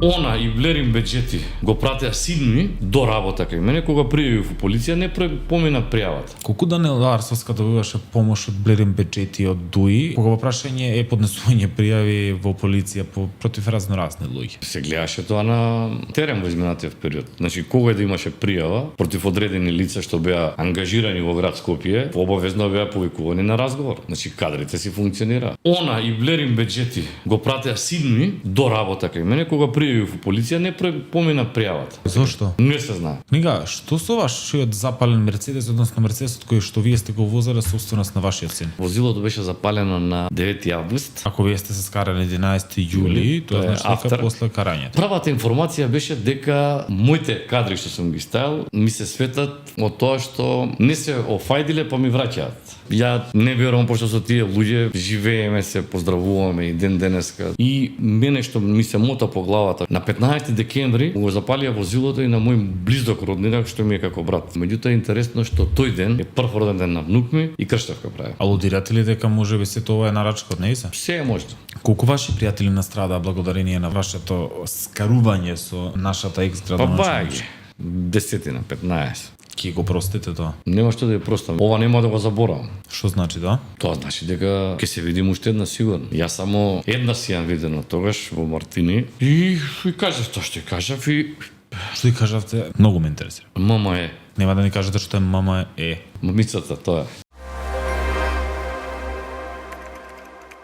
Она и Блерин Беджети го пратеа сидни до работа кај мене, кога пријавив во полиција не помина пријавата. Колку Даниел Ларсовска добиваше помош од Блерин Беджети од ДУИ, кога во прашање е поднесување пријави во полиција против разноразни луѓе? Се гледаше тоа на терен во изминатиот период. Значи, кога да имаше пријава против одредени лица што беа ангажирани во град Скопје, обавезно беа повикувани на разговор. Значи, кадрите си функционира. Она и Блерин Беджети го пратеа сидни до работа кај мене, кога пријавив во полиција не помина пријавата. Зошто? Не се знае. Книга, што со вашиот запален Мерцедес, односно Мерцедесот кој што вие сте го возеле собственост на вашиот син? Возилото беше запалено на 9 август. Ако вие сте се скарали 11 јули, тоа значи дека после карањето. Правата информација беше дека моите кадри што сум ги ставил ми се светат од тоа што не се офајдиле па ми враќаат. Ја не верувам, пошто со тие луѓе живееме, се поздравуваме и ден денеска. И мене што ми се мота по главата. На 15 декември го запалија возилото и на мој близок роднина што ми е како брат. Меѓутоа е интересно што тој ден е прв роден ден на внук ми и крштавка прави. Алудирате ли дека можеби се тоа е нарачка од нејса? Се е можно. Колку ваши пријатели настрадаа благодарение на вашето скарување со нашата екс-градоначалничка? Па десетина, 15. Ки го простите тоа? Нема што да ја простам. Ова нема да го заборавам. Што значи тоа? Тоа значи дека ќе се видиме уште една сигурно. Јас само една си јам видено тогаш во Мартини и кажав тоа што кажав и што и кажавте? Многу ме интересира. Мама е. Нема да ни кажете што е мама е. Мамицата, тоа е.